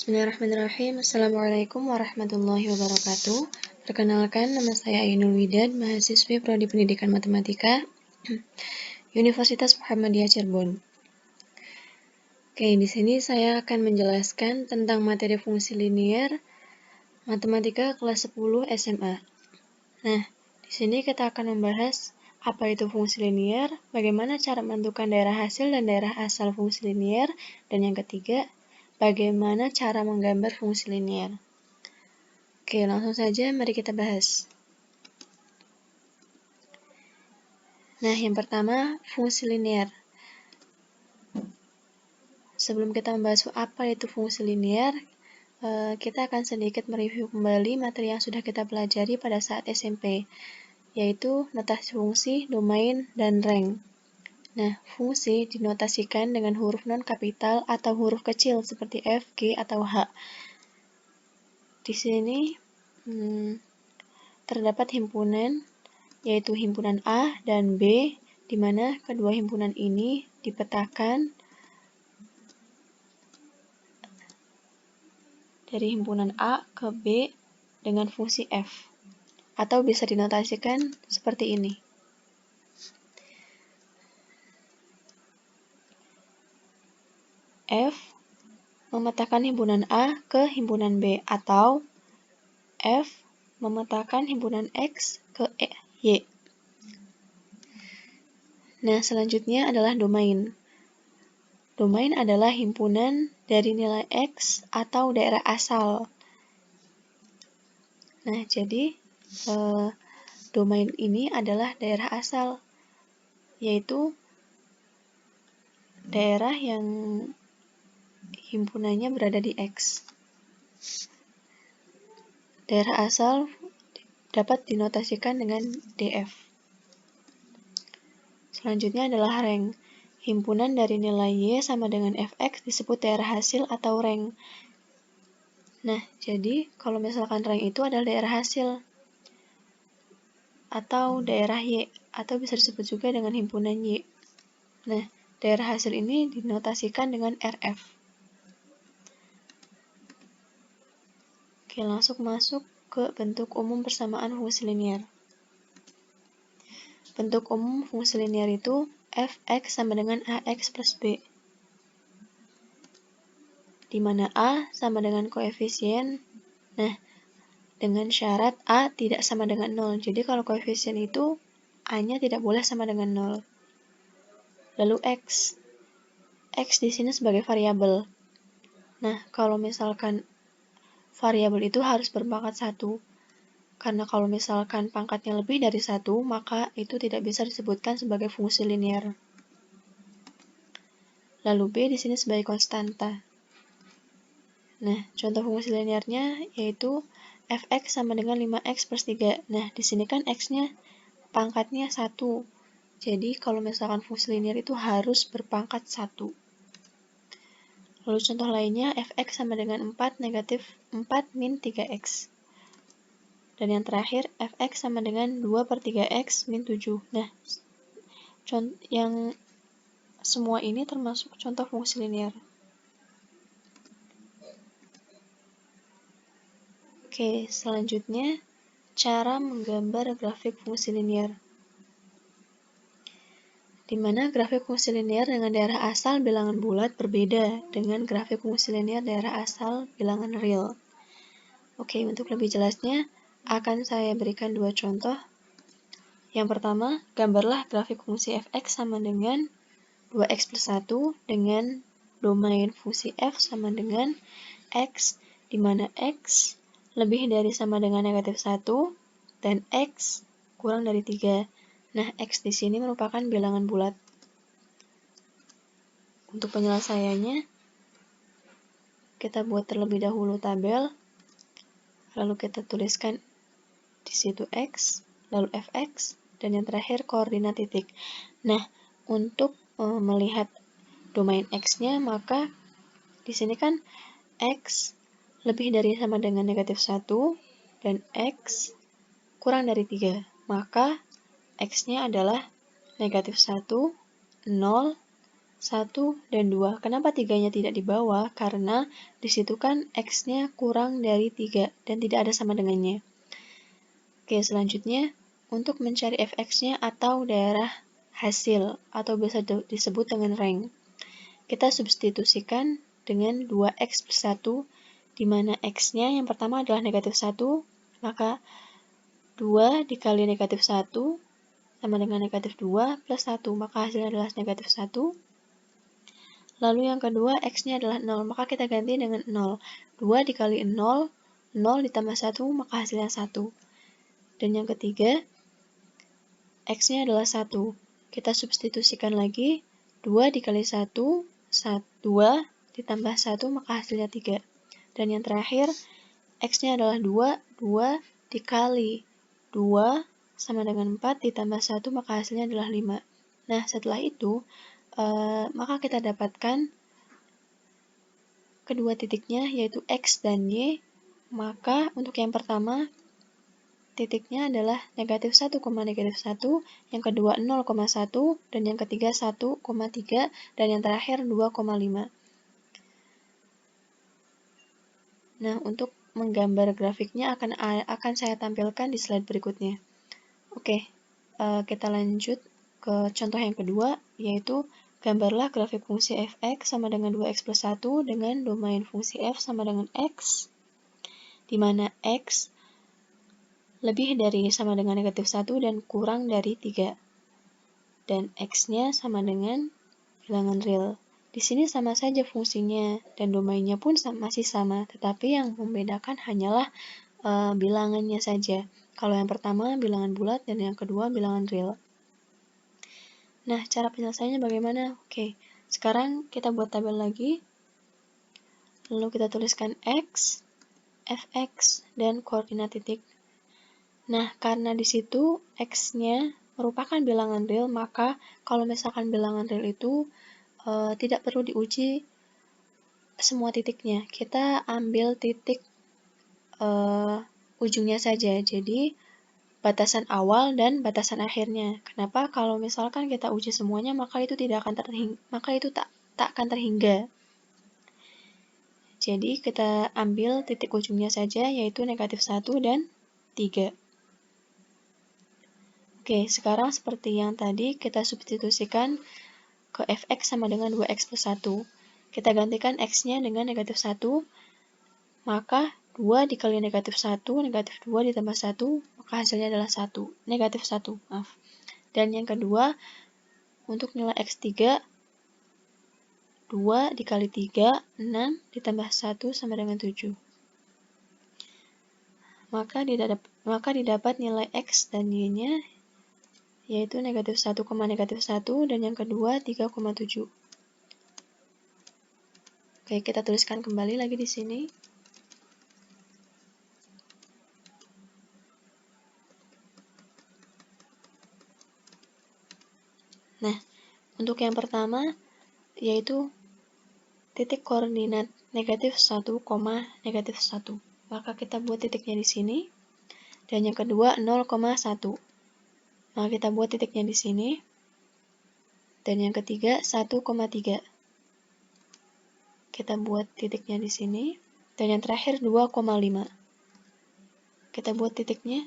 Bismillahirrahmanirrahim. Assalamualaikum warahmatullahi wabarakatuh. Perkenalkan, nama saya Ainul Widad, mahasiswi Prodi Pendidikan Matematika, Universitas Muhammadiyah Cirebon. Oke, di sini saya akan menjelaskan tentang materi fungsi linier Matematika kelas 10 SMA. Nah, di sini kita akan membahas apa itu fungsi linier, bagaimana cara menentukan daerah hasil dan daerah asal fungsi linier, dan yang ketiga, bagaimana cara menggambar fungsi linier. Oke, langsung saja mari kita bahas. Nah, yang pertama, fungsi linier. Sebelum kita membahas apa itu fungsi linier, kita akan sedikit mereview kembali materi yang sudah kita pelajari pada saat SMP, yaitu notasi fungsi, domain, dan rank. Nah, fungsi dinotasikan dengan huruf non-kapital atau huruf kecil seperti F, G, atau H. Di sini terdapat himpunan, yaitu himpunan A dan B, di mana kedua himpunan ini dipetakan dari himpunan A ke B dengan fungsi F, atau bisa dinotasikan seperti ini. F memetakan himpunan A ke himpunan B, atau F memetakan himpunan X ke Y. Nah, selanjutnya adalah domain. Domain adalah himpunan dari nilai X atau daerah asal. Nah, jadi domain ini adalah daerah asal, yaitu daerah yang himpunannya berada di X. Daerah asal dapat dinotasikan dengan DF. Selanjutnya adalah rank. Himpunan dari nilai Y sama dengan Fx disebut daerah hasil atau rank. Nah, jadi kalau misalkan rank itu adalah daerah hasil atau daerah Y, atau bisa disebut juga dengan himpunan Y. Nah, daerah hasil ini dinotasikan dengan RF. Oke, langsung masuk ke bentuk umum persamaan fungsi linier. Bentuk umum fungsi linier itu Fx sama dengan Ax plus B, di mana A sama dengan koefisien, nah, dengan syarat A tidak sama dengan 0. Jadi kalau koefisien itu A-nya tidak boleh sama dengan 0. Lalu X. X di sini sebagai variabel. Nah, kalau misalkan variabel itu harus berpangkat 1. Karena kalau misalkan pangkatnya lebih dari 1, maka itu tidak bisa disebutkan sebagai fungsi linier. Lalu B di sini sebagai konstanta. Nah, contoh fungsi liniernya yaitu Fx sama dengan 5x plus 3. Nah, di sini kan x-nya pangkatnya 1. Jadi, kalau misalkan fungsi linier itu harus berpangkat 1. Lalu contoh lainnya, Fx sama dengan 4 negatif 4 min 3x. Dan yang terakhir, Fx sama dengan 2 per 3x min 7. Nah, yang semua ini termasuk contoh fungsi linier. Oke, selanjutnya, cara menggambar grafik fungsi linier. Di mana grafik fungsi linier dengan daerah asal bilangan bulat berbeda dengan grafik fungsi linier daerah asal bilangan real. Oke, untuk lebih jelasnya, akan saya berikan dua contoh. Yang pertama, gambarlah grafik fungsi Fx sama dengan 2x plus 1 dengan domain fungsi f sama dengan x, di mana x lebih dari sama dengan negatif 1 dan x kurang dari 3. Nah, x di sini merupakan bilangan bulat. Untuk penyelesaiannya, kita buat terlebih dahulu tabel, lalu kita tuliskan di situ x, lalu fx, dan yang terakhir koordinat titik. Nah, untuk melihat domain x-nya, maka di sini kan x lebih dari sama dengan negatif 1 dan x kurang dari 3. Maka x-nya adalah negatif 1, 0, 1, dan 2. Kenapa 3-nya tidak di bawah? Karena di situ kan X-nya kurang dari 3 dan tidak ada sama dengannya. Oke, selanjutnya untuk mencari fx-nya atau daerah hasil atau bisa disebut dengan rank. Kita substitusikan dengan 2x plus 1, di mana x-nya yang pertama adalah negatif 1, maka 2 dikali negatif 1 sama dengan negatif 2 plus 1, maka hasilnya adalah negatif 1. Lalu yang kedua, x-nya adalah 0, maka kita ganti dengan 0. 2 dikali 0, 0 ditambah 1, maka hasilnya 1. Dan yang ketiga, x-nya adalah 1. Kita substitusikan lagi, 2 dikali 1, 2 ditambah 1, maka hasilnya 3. Dan yang terakhir, x-nya adalah 2, 2 dikali 2 sama dengan 4 ditambah 1, maka hasilnya adalah 5. Nah, setelah itu, maka kita dapatkan kedua titiknya, yaitu x dan y. Maka untuk yang pertama, titiknya adalah negatif 1, negatif 1, yang kedua 0,1, dan yang ketiga 1,3, dan yang terakhir 2,5. Nah, untuk menggambar grafiknya akan saya tampilkan di slide berikutnya. Oke, kita lanjut ke contoh yang kedua, yaitu gambarlah grafik fungsi fx sama dengan 2x plus 1 dengan domain fungsi f sama dengan x, di mana x lebih dari sama dengan negatif 1 dan kurang dari 3. Dan x-nya sama dengan bilangan real. Di sini sama saja fungsinya, dan domainnya pun masih sama, tetapi yang membedakan hanyalah bilangannya saja. Kalau yang pertama bilangan bulat, dan yang kedua bilangan real. Nah, cara penyelesaiannya bagaimana? Oke, sekarang kita buat tabel lagi. Lalu kita tuliskan x, fx, dan koordinat titik. Nah, karena di situ x-nya merupakan bilangan real, maka kalau misalkan bilangan real itu tidak perlu diuji semua titiknya. Kita ambil titik ujungnya saja. Jadi, batasan awal dan batasan akhirnya. Kenapa? Kalau misalkan kita uji semuanya, maka itu tak akan terhingga. Jadi kita ambil titik ujungnya saja, yaitu negatif 1 dan 3. Oke, sekarang seperti yang tadi, kita substitusikan ke fx sama dengan 2x plus 1. Kita gantikan x-nya dengan negatif 1, maka 2 dikali negatif 1, negatif 2 ditambah 1, maka hasilnya adalah 1, negatif 1, maaf. Dan yang kedua, untuk nilai x3, 2 dikali 3, 6, ditambah 1 sama dengan 7. Maka didapat nilai x dan y-nya, yaitu negatif 1, negatif 1, dan yang kedua 3,7. Oke, kita tuliskan kembali lagi di sini. Nah, untuk yang pertama, yaitu titik koordinat negatif 1, negatif 1. Maka kita buat titiknya di sini. Dan yang kedua 0,1. Maka kita buat titiknya di sini. Dan yang ketiga 1,3. Kita buat titiknya di sini. Dan yang terakhir 2,5. Kita buat titiknya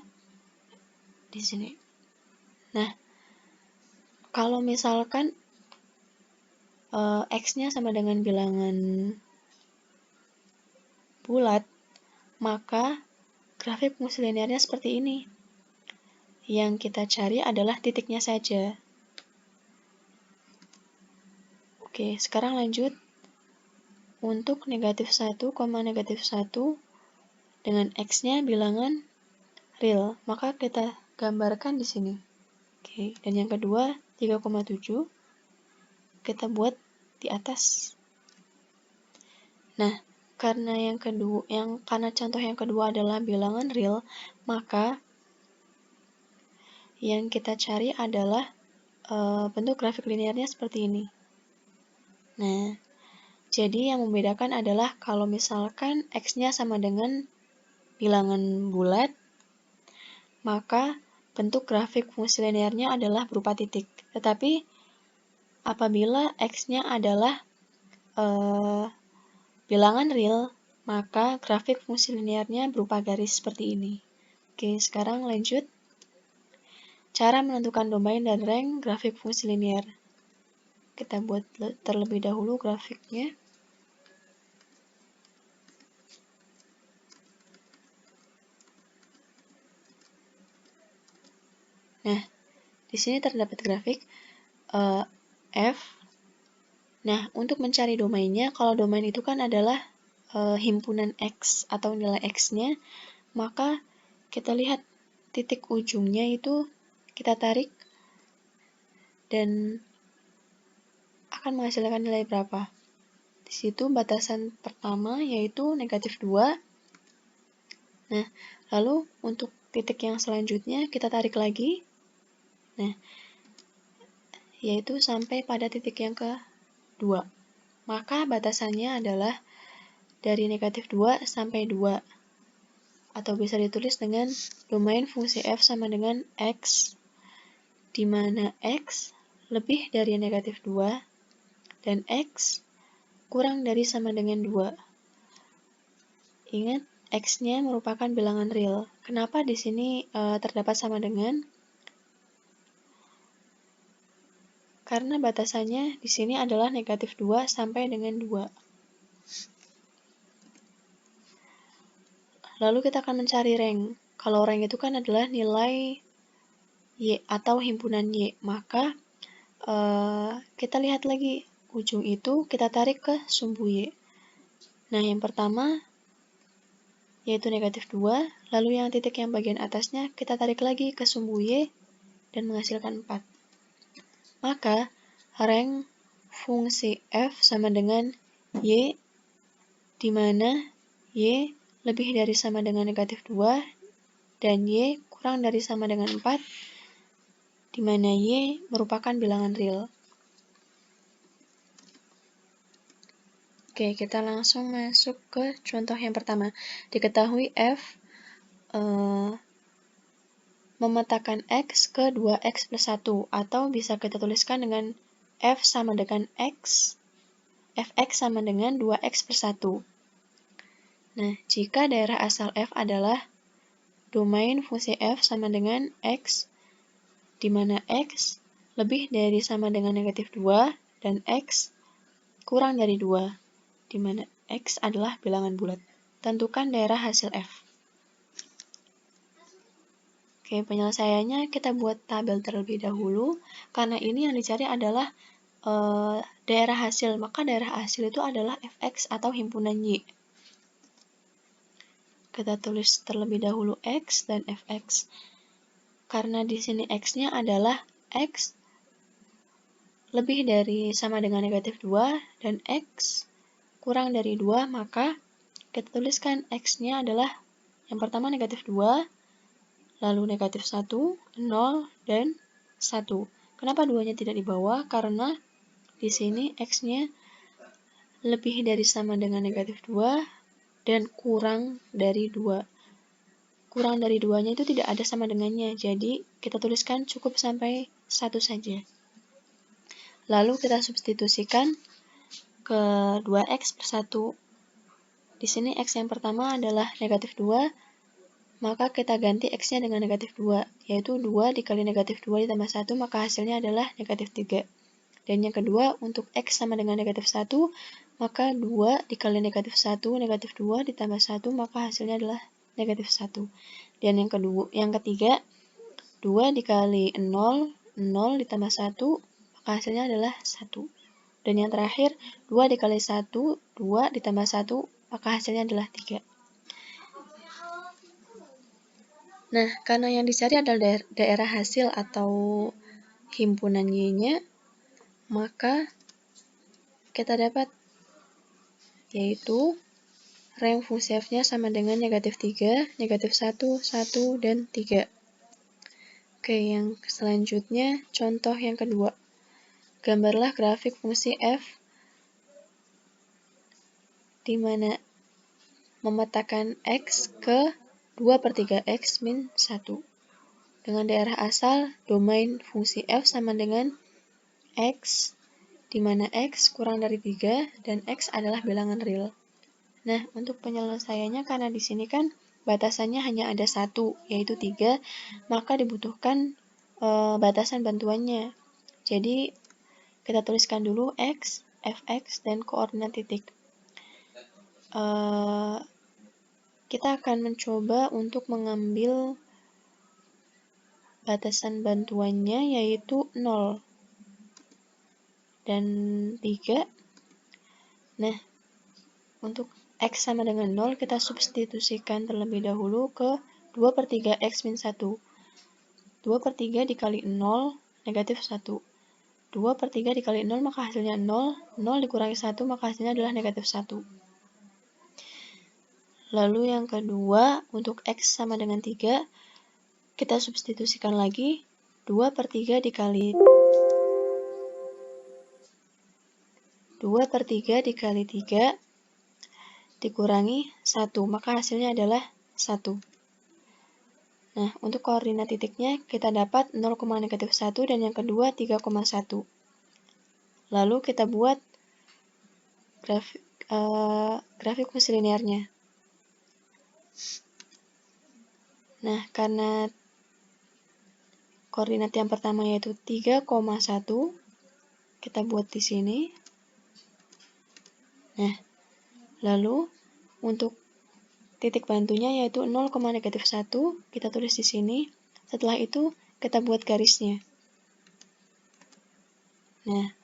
di sini. Nah, kalau misalkan x-nya sama dengan bilangan bulat, maka grafik fungsi linearnya seperti ini. Yang kita cari adalah titiknya saja. Oke, sekarang lanjut. Untuk negatif 1, negatif 1 dengan x-nya bilangan real, maka kita gambarkan di sini. Oke, dan yang kedua 3,7 kita buat di atas. Nah, karena contoh yang kedua adalah bilangan real, maka yang kita cari adalah bentuk grafik linearnya seperti ini. Nah, jadi yang membedakan adalah kalau misalkan x-nya sama dengan bilangan bulat, maka bentuk grafik fungsi linearnya adalah berupa titik. Tetapi Apabila X-nya adalah bilangan real, maka grafik fungsi linearnya berupa garis seperti ini. Oke, sekarang lanjut. Cara menentukan domain dan rank grafik fungsi linear. Kita buat terlebih dahulu grafiknya. Nah, di sini terdapat grafik F. Nah, untuk mencari domainnya, kalau domain itu kan adalah himpunan X atau nilai X-nya, maka kita lihat titik ujungnya itu kita tarik dan akan menghasilkan nilai berapa. Di situ batasan pertama yaitu -2. Nah, lalu untuk titik yang selanjutnya kita tarik lagi. Nah, yaitu sampai pada titik yang ke-2. Maka batasannya adalah dari -2 sampai 2. Atau bisa ditulis dengan domain fungsi f sama dengan x, di mana x lebih dari -2 dan x kurang dari sama dengan 2. Ingat, x-nya merupakan bilangan real. Kenapa di sini terdapat sama dengan? Karena batasannya di sini adalah -2 sampai dengan 2. Lalu kita akan mencari rank. Kalau rank itu kan adalah nilai Y atau himpunan Y, maka kita lihat lagi ujung itu kita tarik ke sumbu Y. Nah, yang pertama yaitu -2, lalu yang titik yang bagian atasnya kita tarik lagi ke sumbu Y dan menghasilkan 4. Maka rank fungsi f sama dengan Y, di mana Y lebih dari sama dengan -2 dan Y kurang dari sama dengan 4, di mana Y merupakan bilangan real. Oke, kita langsung masuk ke contoh yang pertama. Diketahui F memetakan X ke 2X plus 1, atau bisa kita tuliskan dengan F sama dengan X, Fx sama dengan 2X plus 1. Nah, jika daerah asal F adalah domain fungsi F sama dengan X, di mana X lebih dari sama dengan -2 dan X kurang dari 2, di mana X adalah bilangan bulat. Tentukan daerah hasil F. Oke, penyelesaiannya kita buat tabel terlebih dahulu, karena ini yang dicari adalah daerah hasil, maka daerah hasil itu adalah Fx atau himpunan Y. Kita tulis terlebih dahulu X dan Fx. Karena di sini X-nya adalah X lebih dari sama dengan -2 dan X kurang dari 2, maka kita tuliskan X-nya adalah yang pertama -2, lalu -1, 0, dan 1. Kenapa 2-nya tidak dibawa? Karena di sini X-nya lebih dari sama dengan -2 dan kurang dari 2. Kurang dari 2-nya itu tidak ada sama dengannya, jadi kita tuliskan cukup sampai 1 saja. Lalu kita substitusikan ke 2X per 1. Di sini X yang pertama adalah -2, maka kita ganti X-nya dengan -2, yaitu 2 dikali -2 ditambah 1, maka hasilnya adalah -3. Dan yang kedua, untuk X sama dengan -1, maka 2 dikali -1, -2 ditambah 1, maka hasilnya adalah -1. Dan yang ketiga, 2 dikali 0, 0 ditambah 1, maka hasilnya adalah 1. Dan yang terakhir, 2 dikali 1, 2 ditambah 1, maka hasilnya adalah 3. Nah, karena yang dicari adalah daerah hasil atau himpunan Y-nya, maka kita dapat yaitu rank fungsi F-nya sama dengan -3, -1, 1, dan 3. Oke, yang selanjutnya contoh yang kedua. Gambarlah grafik fungsi F di mana memetakan X ke 2/3X min 1. Dengan daerah asal, domain fungsi F sama dengan X, di mana X kurang dari 3 dan X adalah bilangan real. Nah, untuk penyelesaiannya karena di sini kan batasannya hanya ada 1, yaitu 3, maka dibutuhkan batasan bantuannya. Jadi, kita tuliskan dulu X, Fx, dan koordinat titik. Kita akan mencoba untuk mengambil batasan bantuannya yaitu 0 dan 3. Nah, untuk X sama dengan 0, kita substitusikan terlebih dahulu ke 2/3 X min 1. 2/3 dikali 0, negatif 1. 2/3 dikali 0, maka hasilnya 0. 0 dikurangi 1, maka hasilnya adalah negatif 1. Lalu yang kedua, untuk X sama dengan 3, kita substitusikan lagi 2/3 dikali 3 dikurangi 1, maka hasilnya adalah 1. Nah, untuk koordinat titiknya kita dapat 0,-1 dan yang kedua 3,1. Lalu kita buat grafik fungsi linearnya. Nah, karena koordinat yang pertama yaitu 3,1, kita buat di sini. Nah, lalu untuk titik bantunya yaitu 0,-1, kita tulis di sini. Setelah itu, kita buat garisnya. Nah,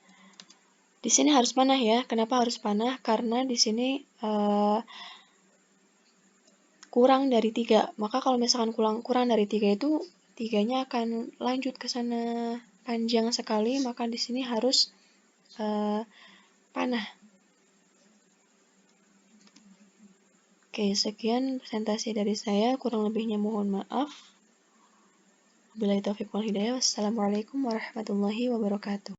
di sini harus panah ya. Kenapa harus panah? Karena di sini kurang dari 3. Maka kalau misalkan kurang dari 3 itu 3-nya akan lanjut ke sana panjang sekali, maka di sini harus panah. Oke, sekian presentasi dari saya. Kurang lebihnya mohon maaf. Wabillahi taufiq wal hidayah. Wassalamualaikum warahmatullahi wabarakatuh.